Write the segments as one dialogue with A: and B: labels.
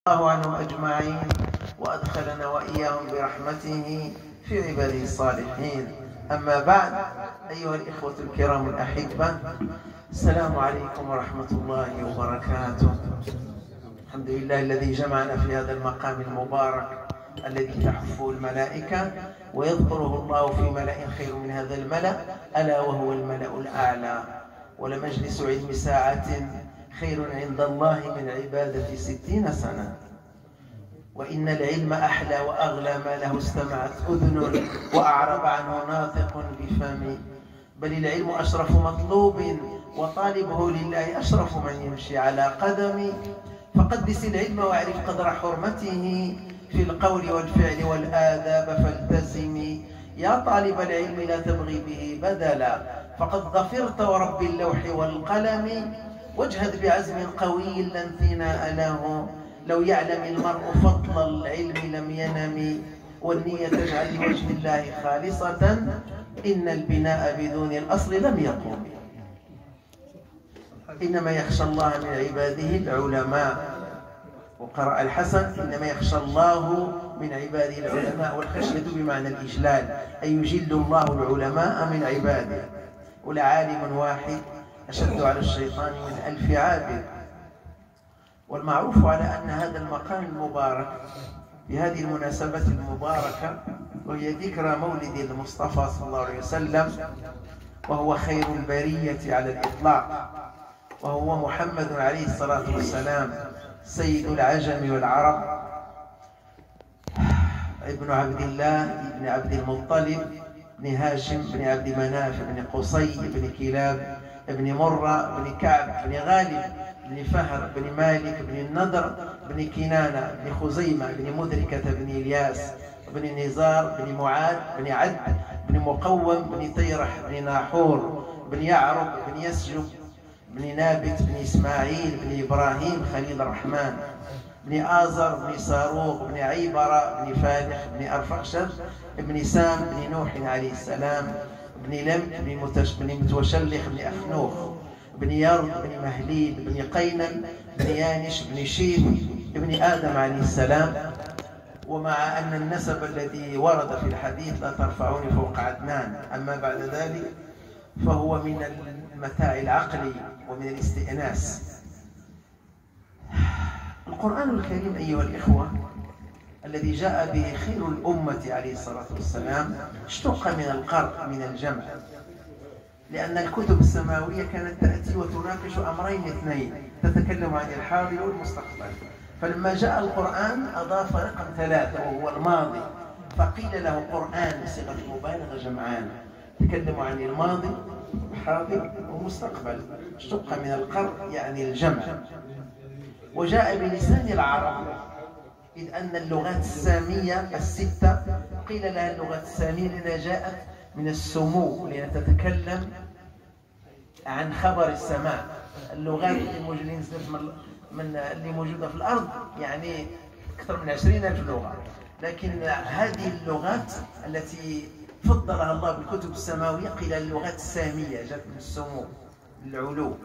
A: الله عنهم أجمعين وأدخلنا وإياهم برحمته في عباده الصالحين. أما بعد، أيها الإخوة الكرام الأحبة، السلام عليكم ورحمة الله وبركاته. الحمد لله الذي جمعنا في هذا المقام المبارك الذي تحفه الملائكة ويذكره الله في ملأ خير من هذا الملأ، ألا وهو الملأ الأعلى. ولمجلس علم ساعة خير عند الله من عبادة 60 سنة. وإن العلم أحلى وأغلى ما له استمعت أذن وأعرب عنه ناطق بفم. بل العلم أشرف مطلوب وطالبه لله أشرف من يمشي على قدم. فقدس العلم واعرف قدر حرمته في القول والفعل والآداب فالتزم. يا طالب العلم لا تبغي به بدلا، فقد ظفرت ورب اللوح والقلم. واجهد بعزم قوي لا انثناء له، لو يعلم المرء فضل العلم لم ينم. والنية تجعل لوجه الله خالصة، إن البناء بدون الأصل لم يقوم. إنما يخشى الله من عباده العلماء. وقرأ الحسن: إنما يخشى الله من عباده العلماء. والخشية بمعنى الإجلال، أي يجل الله العلماء من عباده. ولعالم واحد أشد على الشيطان من 1000 عابد. والمعروف على أن هذا المقام المبارك بهذه المناسبة المباركة، وهي ذكرى مولد المصطفى صلى الله عليه وسلم، وهو خير البرية على الإطلاق، وهو محمد عليه الصلاة والسلام سيد العجم والعرب، ابن عبد الله ابن عبد المطلب بن هاشم بن عبد مناف بن قصي بن كلاب بن مرة بن كعب بن غالب بن فهر بن مالك بن النضر بن كنانة بن خزيمة بن مدركة بن إلياس بن نزار بن معاذ بن عد بن مقوم بن طيرح بن ناحور بن يعرب بن يسجب بن نابت بن إسماعيل بن إبراهيم خليل الرحمن بن آزر بن صاروخ بن عيبرة بن فالح بن أرفخشد بن سام بن نوح عليه السلام بن لمك بن متوشلخ بن أخنوخ بن يرد بن مهليل بن قينن بن يانش بن شيث بن آدم عليه السلام. ومع أن النسب الذي ورد في الحديث لا ترفعون فوق عدنان، أما بعد ذلك فهو من المتاع العقلي ومن الاستئناس. القرآن الكريم أيها الإخوة الذي جاء به خير الأمة عليه الصلاة والسلام اشتق من القرء من الجمع، لأن الكتب السماوية كانت تأتي وتناقش أمرين اثنين، تتكلم عن الحاضر والمستقبل. فلما جاء القرآن أضاف رقم 3 وهو الماضي، فقيل له قرآن بصيغة المبالغة جمعان، تكلم عن الماضي والحاضر والمستقبل. اشتق من القرء يعني الجمع. وجاء بلسان العرب، إذ أن اللغات السامية الستة قيل لها اللغات السامية لأنها جاءت من السمو، لأنها تتكلم عن خبر السماء. اللغات اللي موجودة في الأرض يعني أكثر من 20,000 لغة، لكن هذه اللغات التي فضلها الله بالكتب السماوية قيل اللغات السامية، جاءت من السمو العلو.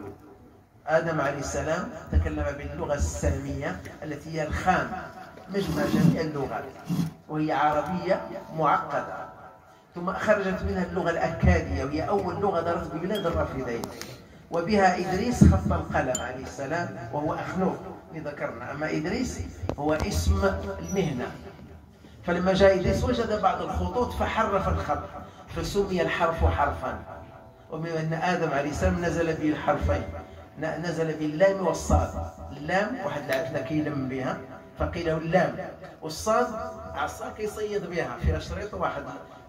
A: آدم عليه السلام تكلم باللغة السامية التي هي الخام، مجمع جميع اللغات، وهي عربية معقدة. ثم خرجت منها اللغة الأكادية، وهي أول لغة درت ببلاد الرافدين، وبها إدريس خط القلم عليه السلام، وهو أخنوخ ذكرنا. أما إدريس هو اسم المهنة. فلما جاء إدريس وجد بعض الخطوط فحرف الخط، فسمي الحرف حرفا. وبما أن آدم عليه السلام نزل به الحرفين، نزل باللام والصاد. اللام واحد العتلة كيلم بها فقيل له اللام، والصاد عصا كيصيد بها فيها شريط واحد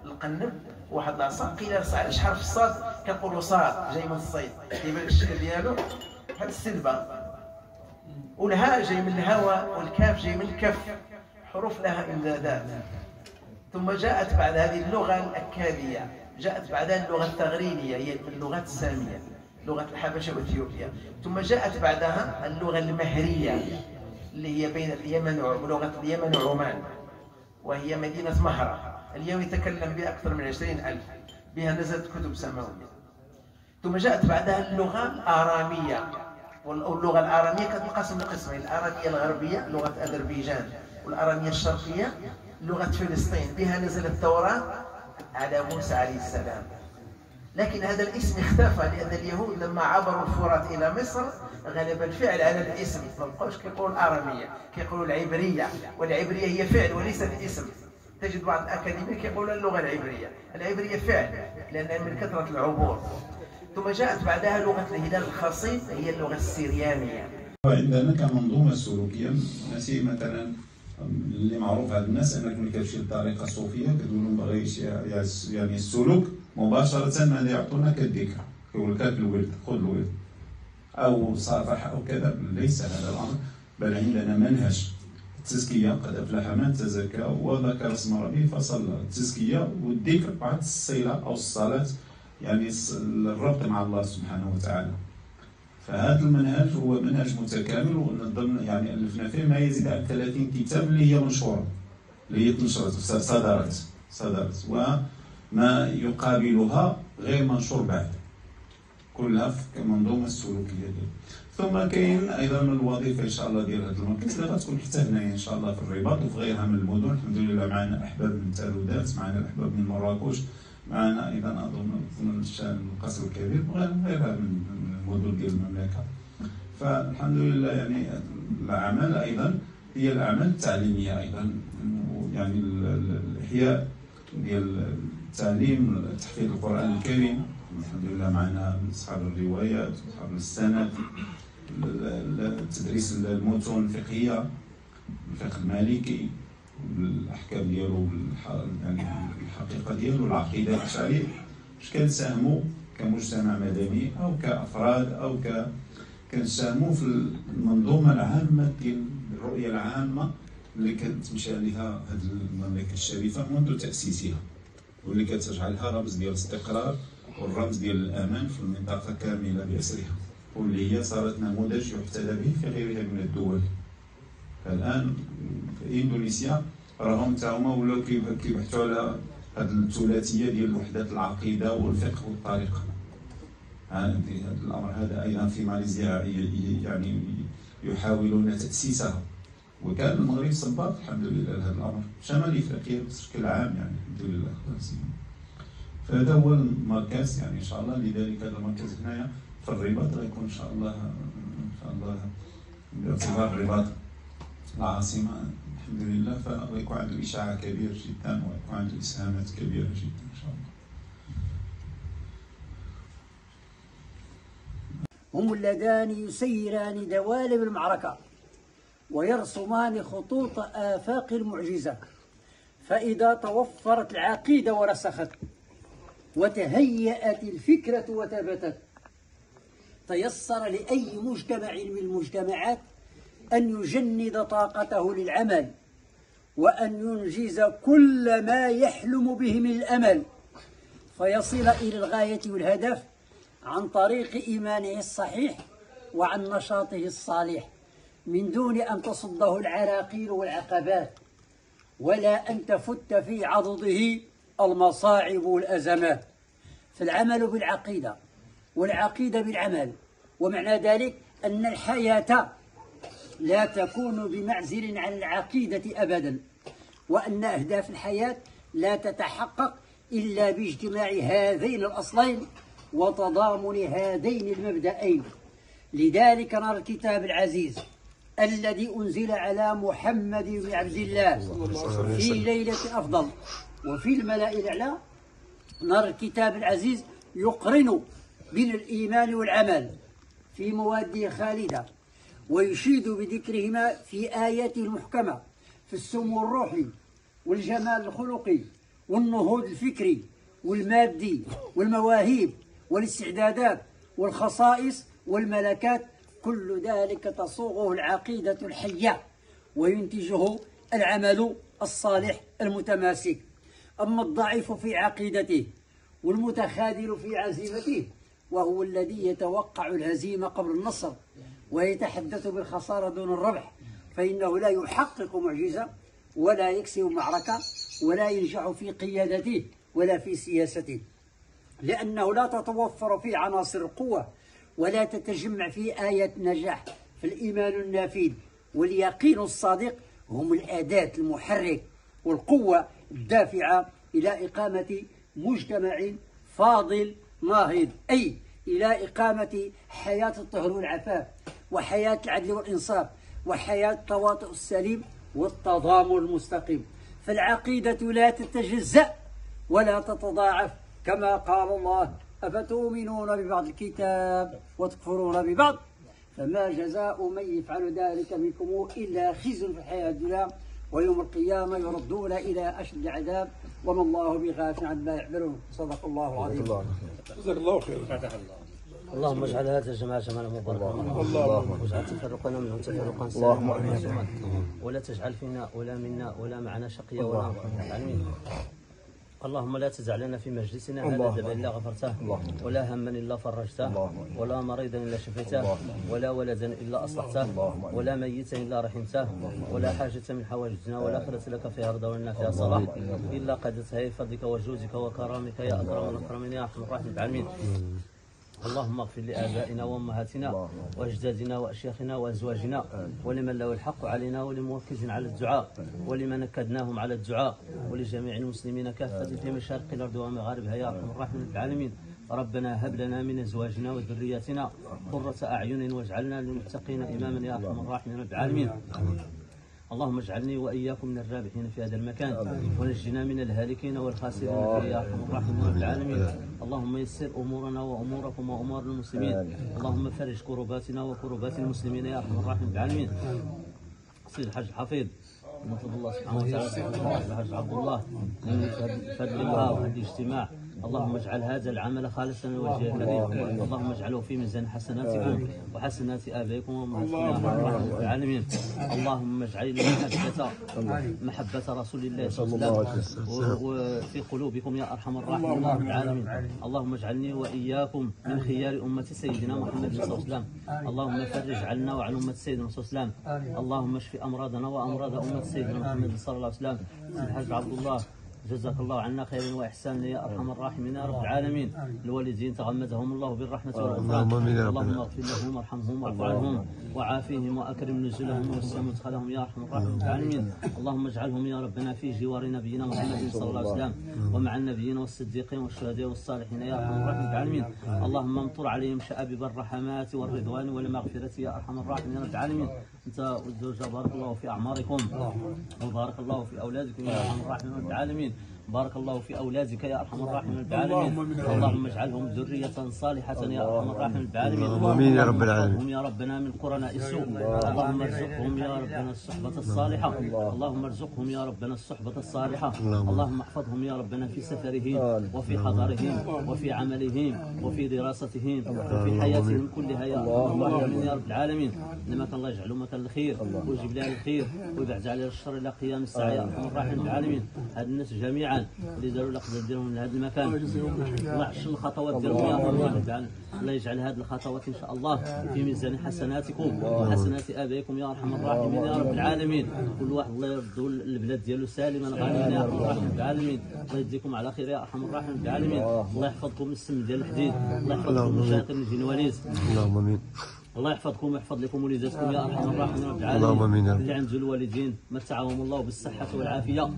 A: القنب واحد العصا. قيل علاش حرف الصاد؟ كنقولوا صاد جاي من الصيد، كيبان الشكل ديالو بحال السلبة. والهاء جاي من الهواء، والكاف جاي من الكف، حروف لها امدادات. ثم جاءت بعد هذه اللغة الأكادية، جاءت بعدها اللغة التغرينية، هي من اللغات السامية، لغة الحبشة وإثيوبيا. ثم جاءت بعدها اللغة المهرية اللي هي بين اليمن ولغة اليمن وعمان، وهي مدينة مهرة. اليوم يتكلم بها أكثر من 20,000، بها نزلت كتب سماوية. ثم جاءت بعدها اللغة الآرامية واللغة الآرامية كتنقسم لقسمين: الآرامية الغربية لغة أذربيجان، والآرامية الشرقية لغة فلسطين، بها نزل التوراة على موسى عليه السلام. لكن هذا الاسم اختفى لأن اليهود لما عبروا الفرات إلى مصر غلب الفعل على الاسم، ما بقوش كيقولوا الآرامية، كيقولوا العبرية، والعبرية هي فعل وليست اسم. تجد بعض الأكاديميين كيقولوا اللغة العبرية، العبرية فعل لأنها من كثرة العبور. ثم جاءت بعدها لغة الهلال الخصيب هي اللغة السريانية.
B: عندنا كمنظومة سلوكية ماشي مثلا اللي معروف عند الناس انك ملي كتمشي للطريقة الصوفية كتقول لهم بغي يعني السلوك مباشرة ما يعطونك الذكر، كيقول لك الولد خذ الولد او صافح او كذا. ليس هذا الامر، بل عندنا منهج التزكية: قد أفلح من تزكى وذكر اسم ربه فصلى. التزكية والذكر بعد الصلة أو الصلاة، يعني الربط مع الله سبحانه وتعالى. فهذا المنهج هو منهج متكامل، ونظن يعني ألفنا فيه ما يزيد عن 30 كتاب اللي هي منشورة، اللي هي تنشرت صدرت، وما يقابلها غير منشور بعد، كلها في المنظومة السلوكية دي. ثم كاين ايضا الوظيفه ان شاء الله ديال هذا المركز اللي غتكون حتى هنايا ان شاء الله في الرباط وفي غيرها من المدن. الحمد لله معنا احباب من تالودات، معنا الاحباب من مراكش، معنا ايضا اظن من القصر الكبير وغيرها من المدن ديال المملكه. فالحمد لله يعني الاعمال ايضا هي الاعمال التعليميه ايضا، يعني الاحياء ديال التعليم، تحفيظ القران الكريم. الحمد لله معنا اصحاب الروايات واصحاب السند، تدريس المتون الفقهيه، الفقه المالكي، الاحكام ديالو، يعني الحقيقه ديالو، العقيده الاشعريه. باش كنساهموا كمجتمع مدني او كافراد او كنساهموا في المنظومه العامه ديال الرؤيه العامه اللي كتمشي عليها هذه المملكه الشريفه منذ تاسيسها، واللي كتجعلها رمز ديال الاستقرار والرمز ديال الامان في المنطقه كامله باسرها، واللي هي صارت نموذج يحتذى به في غيرها من الدول. فالان في اندونيسيا راهم تا هما ولاو كيبحثوا على هذه الثلاثيه ديال وحده العقيده والفقه والطريقه. هذا الامر هذا ايضا في ماليزيا يعني يحاولون تاسيسها، وكان المغرب صباط الحمد لله لهذا الامر. شمال افريقيا بشكل عام يعني الحمد لله. فهذا هو المركز يعني ان شاء الله. لذلك هذا المركز هنايا في الرباط غيكون ان شاء الله باعتبار الرباط العاصمه الحمد لله، فغيكون عنده اشاعه كبير جدا ويكون عنده اسهامات كبيره جدا ان شاء الله.
C: هم اللذان يسيران دوالب المعركه ويرسمان خطوط آفاق المعجزة، فإذا توفرت العقيدة ورسخت وتهيأت الفكرة وثبتت تيسر لأي مجتمع من المجتمعات أن يجند طاقته للعمل وأن ينجز كل ما يحلم به من الأمل، فيصل إلى الغاية والهدف عن طريق إيمانه الصحيح وعن نشاطه الصالح، من دون أن تصده العراقيل والعقبات ولا أن تفت في عضده المصاعب والأزمات. فالعمل بالعقيدة والعقيدة بالعمل، ومعنى ذلك أن الحياة لا تكون بمعزل عن العقيدة أبدا، وأن أهداف الحياة لا تتحقق إلا باجتماع هذين الأصلين وتضامن هذين المبدأين. لذلك نرى الكتاب العزيز الذي أنزل على محمد بن عبد الله في ليلة أفضل وفي الملأ الأعلى، نرى الكتاب العزيز يقرن بين الإيمان والعمل في مواده خالدة، ويشيد بذكرهما في آياته المحكمة في السمو الروحي والجمال الخلقي والنهوض الفكري والمادي والمواهب والاستعدادات والخصائص والملكات. كل ذلك تصوغه العقيدة الحية وينتجه العمل الصالح المتماسك. أما الضعيف في عقيدته والمتخاذل في عزيمته وهو الذي يتوقع الهزيمة قبل النصر ويتحدث بالخسارة دون الربح، فإنه لا يحقق معجزة ولا يكسب معركة ولا ينجح في قيادته ولا في سياسته، لأنه لا تتوفر فيه عناصر القوة ولا تتجمع في آية نجاح. فالإيمان النافذ واليقين الصادق هم الأداة المحرك والقوة الدافعة إلى إقامة مجتمع فاضل ناهض، أي إلى إقامة حياة الطهر والعفاف، وحياة العدل والإنصاف، وحياة التواطؤ السليم والتضامن المستقيم. فالعقيدة لا تتجزأ ولا تتضاعف، كما قال الله: أفتؤمنون ببعض الكتاب وتكفرون ببعض، فما جزاء من يفعل ذلك منكم إلا خزي في الحياة الدنيا ويوم القيامة يردون إلى أشد العذاب وما الله بغافل عما يعملون. صدق الله العظيم.
D: جزاك الله خير.
E: اللهم اجعل هذا الجماعة جماعة مباركة، اللهم واجعل تفرقنا منهم تفرقا سالما، ولا تجعل فينا ولا منا ولا معنا شقيا ولا محروما. اللهم لا تدع لنا في مجلسنا هذا ذنبا الا غفرته، ولا هما الا فرجته، ولا مريضا الا شفيته، ولا ولدا الا اصلحته، ولا ميتا الا رحمته، ولا حاجة من حوائجنا ولا آخرة لك فيها رضا ولنا فيها صلاح الا قضيتها بفضلك وجودك وكرامك يا اكرم الاكرمين يا ارحم الراحمين العالمين. اللهم اغفر لآبائنا وأمهاتنا وأجدادنا وأشياخنا وأزواجنا، ولمن له الحق علينا، ولموكز على الدعاء، ولمن نكدناهم على الدعاء، ولجميع المسلمين كافة في مشارق الأرض ومغاربها يا أرحم الراحمين العالمين. ربنا هب لنا من أزواجنا وذرياتنا قرة أعين واجعلنا للمتقين إماما يا أرحم الراحمين العالمين. اللهم اجعلني وإياكم من الرابحين في هذا المكان، ونجنا من الهالكين والخاسرين يا أرحم الراحمين العالمين. اللهم يسر أمورنا وأموركم وأمور المسلمين، اللهم فرج كرباتنا وكربات المسلمين يا أرحم الراحمين العالمين. سيد الحاج الحفيظ نطلب الله سبحانه وتعالى الحاج عبد الله من فضل الله وهذا الاجتماع، اللهم اجعل هذا العمل خالصا لوجهك الكريم، اللهم اجعله في ميزان حسناتكم وحسنات آبائكم وأمهاتكم يا أرحم الراحمين العالمين. اللهم اجعل محبة رسول الله صلى الله عليه وسلم وفي قلوبكم يا أرحم الراحمين العالمين. اللهم اجعلني وإياكم من خيار أمة سيدنا محمد صلى الله عليه وسلم. اللهم فرج عنا وعن أمة سيدنا صلى الله عليه وسلم. اللهم اشف أمراضنا وأمراض أمة سيدنا محمد صلى الله عليه وسلم. سيد الحاج عبد الله جزاك الله عنا خيرا واحسانا يا ارحم الراحمين يا رب العالمين. الوالدين تغمدهم الله بالرحمه والغفران، اللهم اغفر لهم وارحمهم واعف عنهم وعافيهم واكرم نزلهم ووسع مدخلهم يا ارحم الراحمين العالمين. اللهم اجعلهم يا ربنا في جوار نبينا محمد صلى الله عليه وسلم ومع النبيين والصديقين والشهداء والصالحين يا ارحم الراحمين العالمين. اللهم امطر عليهم شآبيب الرحمات والرضوان والمغفره يا ارحم الراحمين يا رب العالمين. انت والزوجه بارك الله في اعماركم وبارك الله في اولادكم يا ارحم الراحمين رب العالمين. بارك الله في أولادك يا أرحم الراحمين رب العالمين. اللهم اجعلهم ذرية صالحة يا أرحم الراحمين رب العالمين.
F: آمين يا رب العالمين.
E: اللهم يا ربنا من قرناء السوء، اللهم ارزقهم يا ربنا الصحبة الصالحة، اللهم ارزقهم يا ربنا الصحبة الصالحة، اللهم احفظهم يا ربنا في سفرهم وفي حضرهم وفي عملهم وفي دراستهم وفي حياتهم كلها يا أرحم الراحمين يا رب العالمين. إنما الله يجعله مكان الخير ويجيب لها الخير ويبعد عليها الشر إلى قيام الساعة يا أرحم الراحمين العالمين. هاد الناس جميعا اللي داروا الأقدار ديالهم من هذا المكان، الله يحسن الخطوات ديالهم يا رب العالمين. الله يجعل هذه الخطوات إن شاء الله في ميزان حسناتكم وحسنات آبائكم يا أرحم الراحمين يا رب العالمين. كل واحد الله يردوا البلاد ديالو سالما غانما يا أرحم الراحمين العالمين. الله يجزيكم على خير يا أرحم الراحمين العالمين. الله يحفظكم من السم ديال الحديد، الله يحفظكم من الشياطين الجنوانيس.
F: اللهم امين.
E: الله يحفظكم ويحفظ لكم وليداتكم يا ارحم الراحمين رب العالمين.
F: اللهم امين.
E: اللي عنده الوالدين متعهم الله بالصحه والعافيه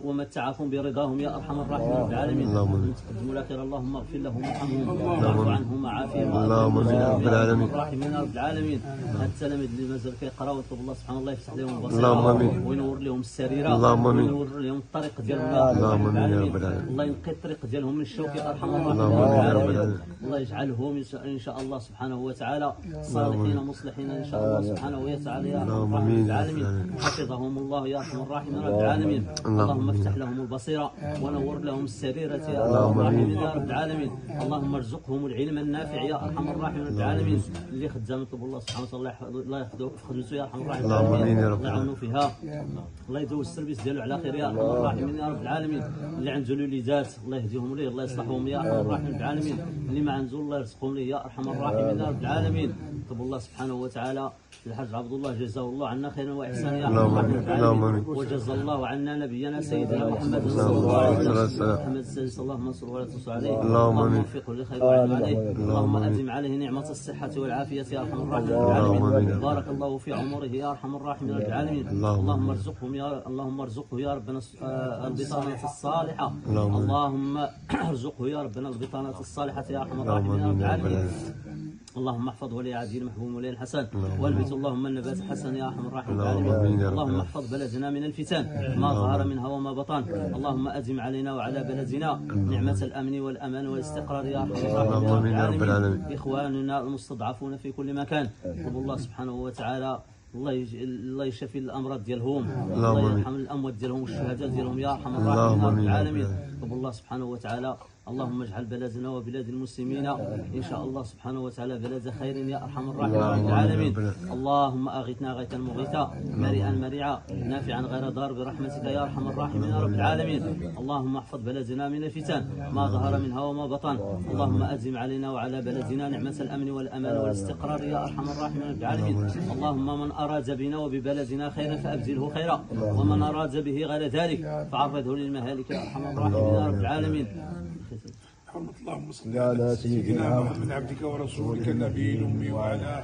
E: ومتعكم برضاهم يا ارحم الراحمين رب العالمين. تقدموا لك اللهم اغفر لهم وارحمهم واعف عنهم وعافهم
F: اللهم امين يا رب العالمين.
E: الراحمين رب العالمين. هاد التلاميذ اللي مازال كيقراو نطلب الله سبحانه الله يفتح لهم البصيره
F: اللهم امين.
E: وينور لهم السريره
F: اللهم امين.
E: وينور لهم الطريق ديالهم يا
F: اللهم امين يا رب العالمين.
E: الله ينقي الطريق ديالهم من الشوك يا ارحم الراحمين
F: اللهم
E: رب
F: امين يا رب
E: العالمين.
F: العالمين.
E: الله يجعلهم ان شاء الله سبحانه وتعالى صالحين مصلحين ان شاء الله سبحانه وتعالى يا رب العالمين. حفظهم الله يا ارحم الراحمين رب العالمين. اللهم افتح لهم البصيره ونور لهم السريره يا ارحم الراحمين يا رب العالمين. اللهم ارزقهم العلم النافع يا ارحم الراحمين رب العالمين. اللي خدام يطلب الله سبحانه وتعالى الله يحفظه في خدمته يا ارحم الراحمين
F: اللهم امين يا رب.
E: الله يعاونوا فيها، الله يدوز السيرفيس ديالو على خير يا ارحم الراحمين يا رب العالمين. اللي عنده الوليدات الله يهديهم ليه، الله يصلحهم يا ارحم الراحمين رب العالمين. اللي ما عنده الله يرزقهم ليه يا ارحم الراحمين يا رب العالمين. العالمين. طب الله سبحانه وتعالى الحاج عبد الله جزاه الله عنا خيرا واحسانا يا
F: اللهم
E: رب
F: آمين. اللهم آمين.
E: وجزا الله عنا نبينا سيدنا محمد صلى الله عليه وسلم. محمد السادس اللهم انصره ولا تنصر عليه.
F: اللهم آمين.
E: وفقه للخير وعلم عليه. اللهم ادم عليه نعمه الصحه والعافيه يا ارحم الراحمين رب العالمين. بارك الله في عمره يا ارحم الراحمين رب العالمين. اللهم ارزقه يا ربنا البطانه الصالحه. اللهم ارزقه يا ربنا البطانه الصالحه يا ارحم الراحمين رب العالمين. اللهم احفظ ولي عهده المحبوب ولي الحسن والبس اللهم النبات الحسن يا ارحم الراحمين العالمين. اللهم احفظ بلدنا من الفتن ما ظهر منها وما بطن. اللهم ادم علينا وعلى بلدنا نعمه الامن والامان والاستقرار يا ارحم الراحمين رب العالمين. اخواننا المستضعفون في كل مكان طلب الله سبحانه وتعالى الله يشفي الامراض ديالهم. الله يرحم الاموات ديالهم والشهداء ديالهم يا ارحم الراحمين رب العالمين. طلب الله سبحانه وتعالى اللهم اجعل بلدنا وبلاد المسلمين إن شاء الله سبحانه وتعالى بلد خير يا أرحم الراحمين رب العالمين. اللهم أغثنا غيثا مغيثا مريئا مريعا نافعا غير ضار برحمتك يا أرحم الراحمين رب العالمين. اللهم احفظ بلدنا من الفتن ما ظهر منها وما بطن. اللهم أدم علينا وعلى بلدنا نعمة الأمن والأمان والاستقرار يا أرحم الراحمين رب العالمين. اللهم من أراد بنا وببلدنا خيرا فأبدله خيرا ومن أراد به غير ذلك فعرضه للمهالك يا أرحم الراحمين رب العالمين.
D: اللهم صل على سيدنا محمد عبدك ورسولك النبي الأمي وعلى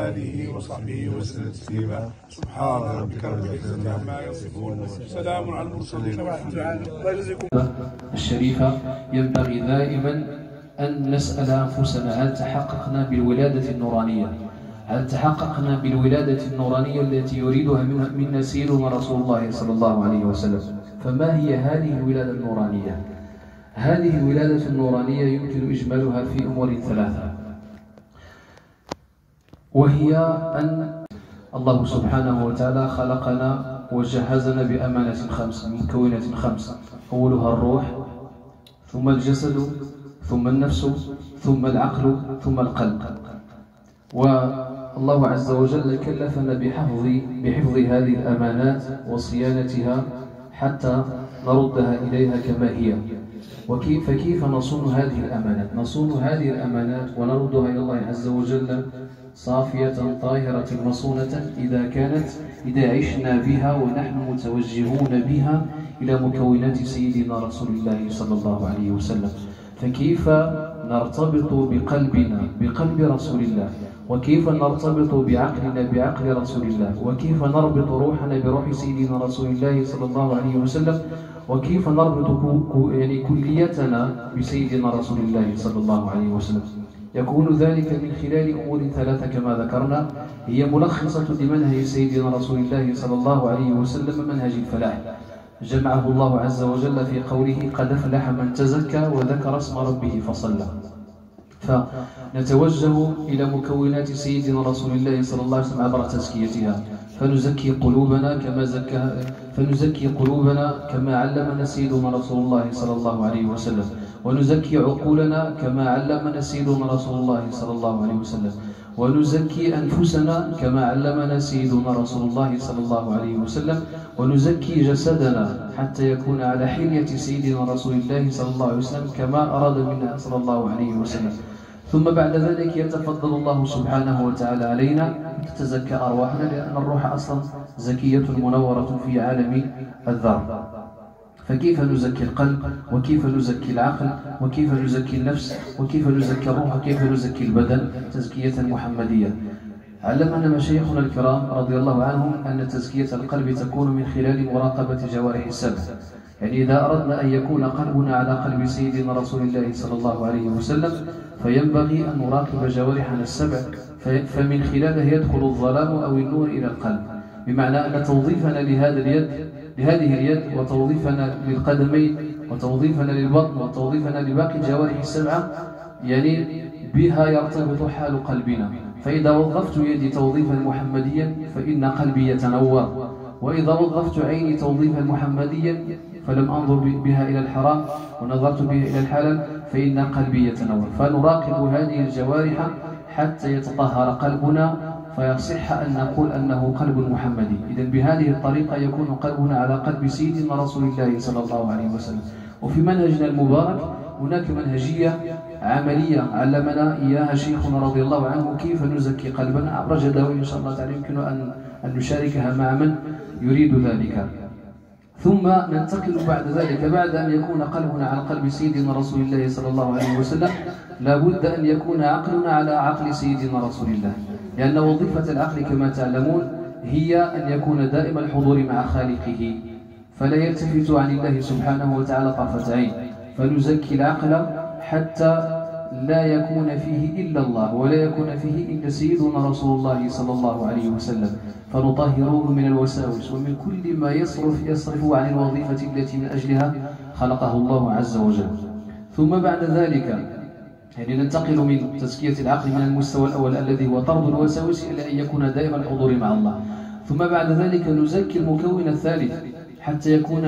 D: آله وصحبه وسلم تسليما. سبحان ربك رب العزة عما يصفون سلام على المرسلين والحمد لله. الله يجزيكم.
G: الشريفة ينبغي دائما أن نسأل أنفسنا هل تحققنا بالولادة النورانية؟ هل تحققنا بالولادة النورانية التي يريدها منا سيدنا رسول الله صلى الله عليه وسلم؟ فما هي هذه الولادة النورانية؟ هذه الولادة النورانية يمكن إجمالها في أمور ثلاثة، وهي أن الله سبحانه وتعالى خلقنا وجهزنا بأمانة خمس من مكونات خمس، أولها الروح ثم الجسد ثم النفس ثم العقل ثم القلب. والله عز وجل كلفنا بحفظ هذه الأمانات وصيانتها حتى نردها إليها كما هي. فكيف نصون هذه الأمانات؟ نصون هذه الأمانات ونردها إلى الله عز وجل صافية طاهرة مصونة إذا عشنا بها ونحن متوجهون بها إلى مكونات سيدنا رسول الله صلى الله عليه وسلم. فكيف نرتبط بقلبنا بقلب رسول الله، وكيف نرتبط بعقلنا بعقل رسول الله، وكيف نربط روحنا بروح سيدنا رسول الله صلى الله عليه وسلم، وكيف نربط كليتنا بسيدنا رسول الله صلى الله عليه وسلم. يكون ذلك من خلال أمور ثلاثة كما ذكرنا، هي ملخصة لمنهج سيدنا رسول الله صلى الله عليه وسلم، منهج الفلاح جمعه الله عز وجل في قوله قد أفلح من تزكى وذكر اسم ربه فصلى. فنتوجه إلى مكونات سيدنا رسول الله صلى الله عليه وسلم عبر تزكيتها، فنزكي قلوبنا كما علمنا سيدنا رسول الله صلى الله عليه وسلم، ونزكي عقولنا كما علمنا سيدنا رسول الله صلى الله عليه وسلم، ونزكي أنفسنا كما علمنا سيدنا رسول الله صلى الله عليه وسلم، ونزكي جسدنا حتى يكون على حلية سيدنا رسول الله صلى الله عليه وسلم كما أراد منا صلى الله عليه وسلم. ثم بعد ذلك يتفضل الله سبحانه وتعالى علينا تتزكى أرواحنا، لأن الروح أصلا زكية منورة في عالم الذر. فكيف نزكي القلب، وكيف نزكي العقل، وكيف نزكي النفس، وكيف نزكي الروح، وكيف نزكي البدن تزكية محمدية؟ علمنا مشايخنا الكرام رضي الله عنهم أن تزكية القلب تكون من خلال مراقبة جوارح السبع. يعني إذا أردنا أن يكون قلبنا على قلب سيدنا رسول الله صلى الله عليه وسلم فينبغي أن نراقب جوارحنا السبع، فمن خلالها يدخل الظلام أو النور إلى القلب، بمعنى أن توظيفنا لهذه اليد وتوظيفنا للقدمين وتوظيفنا للبطن وتوظيفنا لباقي الجوارح السبعة يعني بها يرتبط حال قلبنا. فإذا وظفت يدي توظيفا محمديا فإن قلبي يتنور، وإذا وظفت عيني توظيفا محمديا فلم أنظر بها إلى الحرام ونظرت بها إلى الحلال فإن قلبي يتنور. فنراقب هذه الجوارح حتى يتطهر قلبنا فيصح أن نقول أنه قلب محمدي. إذن بهذه الطريقة يكون قلبنا على قلب سيدنا رسول الله صلى الله عليه وسلم. وفي منهجنا المبارك هناك منهجية عملية علمنا إياها شيخنا رضي الله عنه كيف نزكي قلبنا عبر جداول إن شاء الله تعالى يمكن أن نشاركها مع من يريد ذلك. ثم ننتقل بعد ذلك، بعد أن يكون قلبنا على قلب سيدنا رسول الله صلى الله عليه وسلم، لابد أن يكون عقلنا على عقل سيدنا رسول الله، لأن وظيفة العقل كما تعلمون هي أن يكون دائم الحضور مع خالقه، فلا يلتفت عن الله سبحانه وتعالى طرفة عين، فنزكي العقل حتى لا يكون فيه إلا الله ولا يكون فيه إلا سيدنا رسول الله صلى الله عليه وسلم، فنطهره من الوساوس ومن كل ما يصرف عن الوظيفة التي من أجلها خلقه الله عز وجل. ثم بعد ذلك يعني ننتقل من تزكية العقل من المستوى الأول الذي هو طرد الوساوس إلى أن يكون دائما الحضور مع الله، ثم بعد ذلك نزكي المكون الثالث حتى يكون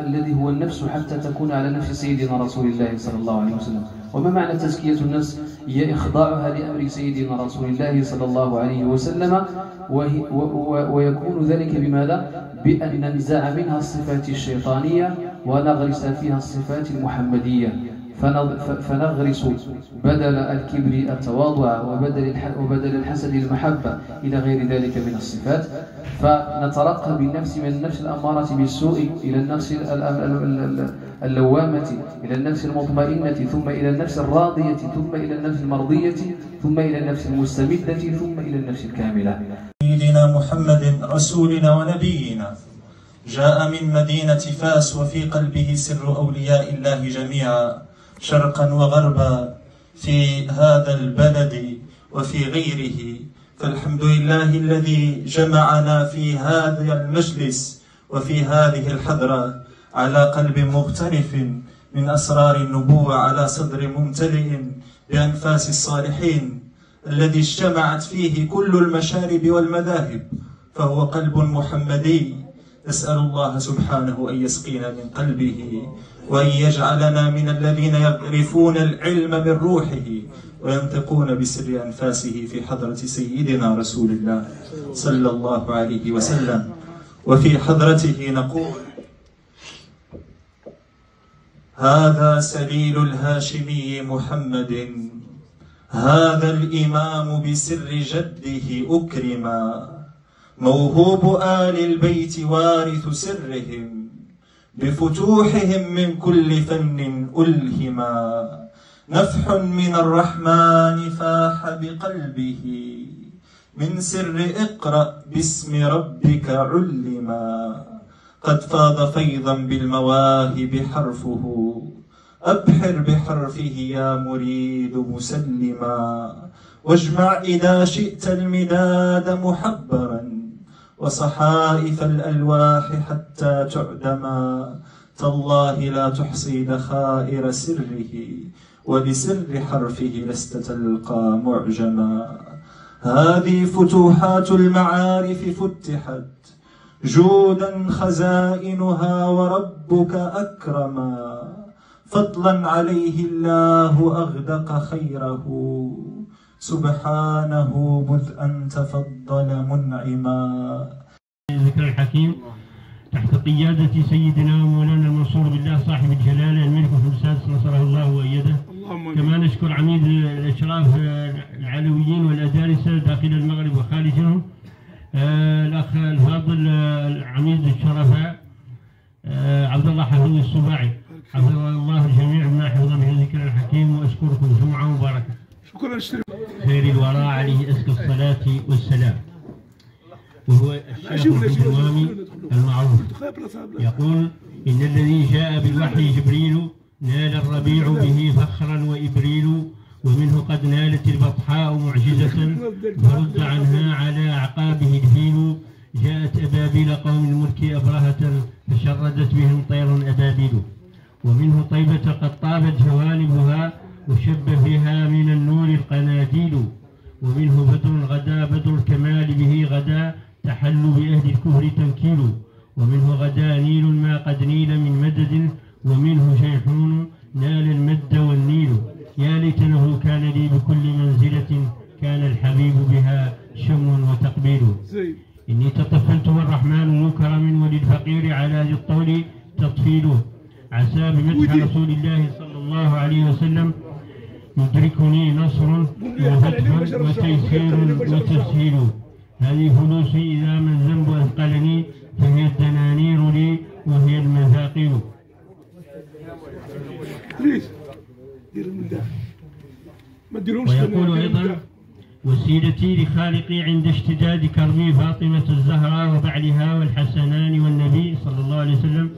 G: الذي هو النفس، حتى تكون على نفس سيدنا رسول الله صلى الله عليه وسلم. وما معنى تزكية النفس؟ هي إخضاعها لأمر سيدنا رسول الله صلى الله عليه وسلم، ويكون ذلك بماذا؟ بأن ننزع منها الصفات الشيطانية ونغرس فيها الصفات المحمدية، فنغرس بدل الكبر التواضع وبدل الحسد المحبة إلى غير ذلك من الصفات، فنترقى بالنفس من النفس الأمارة بالسوء إلى النفس اللوامة، إلى النفس المطمئنة، ثم إلى النفس الراضية، ثم إلى النفس المرضية، ثم إلى النفس المستمدة، ثم إلى النفس الكاملة.
H: سيدنا محمد رسولنا ونبينا جاء من مدينة فاس وفي قلبه سر أولياء الله جميعا شرقا وغربا في هذا البلد وفي غيره، فالحمد لله الذي جمعنا في هذا المجلس وفي هذه الحضرة على قلب مغترف من أسرار النبوة، على صدر ممتلئ بأنفاس الصالحين الذي اجتمعت فيه كل المشارب والمذاهب، فهو قلب محمدي. نسأل الله سبحانه أن يسقينا من قلبه وأن يجعلنا من الذين يغرفون العلم من روحه وينطقون بسر أنفاسه في حضرة سيدنا رسول الله صلى الله عليه وسلم. وفي حضرته نقول: هذا سليل الهاشمي محمد، هذا الإمام بسر جده أكرما، موهوب آل البيت وارث سرهم، بفتوحهم من كل فن ألهما، نفح من الرحمن فاح بقلبه، من سر اقرأ باسم ربك علما، قد فاض فيضا بالمواهب حرفه، أبحر بحرفه يا مريد مسلما، واجمع إذا شئت المداد محبرا، وصحائف الألواح حتى تعدما، تالله لا تحصي ذخائر سره، ولسر حرفه لست تلقى معجما. هذه فتوحات المعارف فتحت، جودا خزائنها وربك أكرما، فضلا عليه الله أغدق خيره، سبحانه مذ أن تفضل منعما.
I: ذكر الحكيم تحت قيادة سيدنا مولانا المنصور بالله صاحب الجلالة الملك السادس نصره الله وأيده. كما نشكر عميد الإشراف العلويين والأدارسة داخل المغرب وخارجهم، الأخ الفاضل عميد الشرفاء عبد الله حفيظ السباعي، حفظ الله الجميع بما حفظ من ذكر الحكيم، وأشكركم جمعة مباركة.
D: شكرا.
I: خير الوراء عليه أزكى الصلاة والسلام، وهو الشيخ الدوامي المعروف يقول: إن الذي جاء بالوحي جبريل، نال الربيع به فخرا وإبريل، ومنه قد نالت البطحاء معجزة، فرد عنها على أعقابه الفيل، جاءت أبابيل قوم الملك أبرهة، فشردت بهم طير أبابيل، ومنه طيبة قد طابت جوانبها، وشب فيها من النور القناديل، ومنه بدر غدا بدر الكمال به غدا، تحل بأهل الكفر تنكيل، ومنه غدا نيل ما قد نيل من مدد، ومنه شيحون نال المد والنيل، يا ليتنه كان لي بكل منزلة، كان الحبيب بها شم وتقبيل. إني تطفلت والرحمن مكرم، وللفقير على ذي الطول تطفيله، عسى بمدح رسول الله صلى الله عليه وسلم الله عليه وسلم يدركني نصر وفتح وتيسير وتسهيل. هذه فلوسي إذا ما الذنب أثقلني فهي الدنانير لي وهي المثاقيل. ويقول أيضا وسيلتي لخالقي عند اشتداد كربي فاطمة الزهراء وبعلها والحسنان والنبي صلى الله عليه وسلم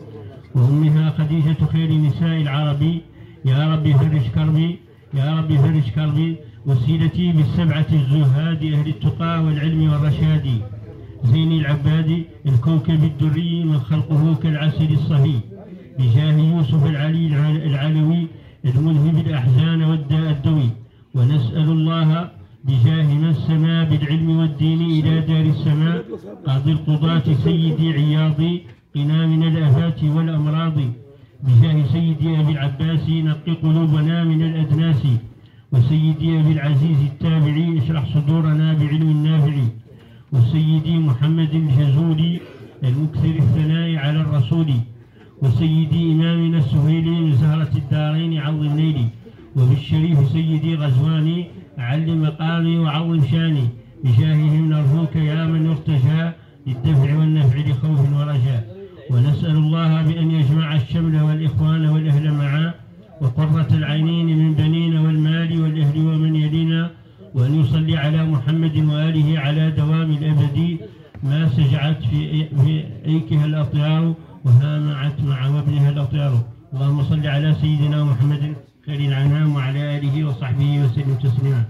I: وأمها خديجة خير نساء العرب. يا رب فرج كربي يا رب فرج كربي. وسيلتي بالسبعة الزهاد أهل التقى والعلم والرشاد. زين العباد الكوكب الدري من خلقه كالعسل الصهي. بجاه يوسف العلي العلوي المذهب الأحزان والداء الدوي. ونسأل الله بجاه من سما بالعلم والدين إلى دار السماء قاضي القضاة سيدي عياضي قنا من الآفات والأمراض. بجاه سيدي أبي العباس نقي قلوبنا من الأدناس. وسيدي أبي العزيز التابعي اشرح صدورنا بعلم النافع. وسيدي محمد الجزولي المكثر الثناء على الرسول. وسيدي إمامنا السهيلي من زهرة الدارين عظم نيلي. وبالشريف سيدي غزواني علم مقامي وعظم شاني. بجاههم نرجوك يا من يرتجى للدفع والنفع لخوف ورجاء. ونسأل الله بأن يجمع الشمل والإخوان والأهل معا وقرة العينين من بنين والمال والأهل ومن يلينا. وأن يصلي على محمد وآله على دوام الأبد ما سجعت في أيكها الأطيار وهامعت مع وابنها الأطيار. اللهم صل على سيدنا محمد خير الأنام وعلى آله وصحبه وسلم تسليما.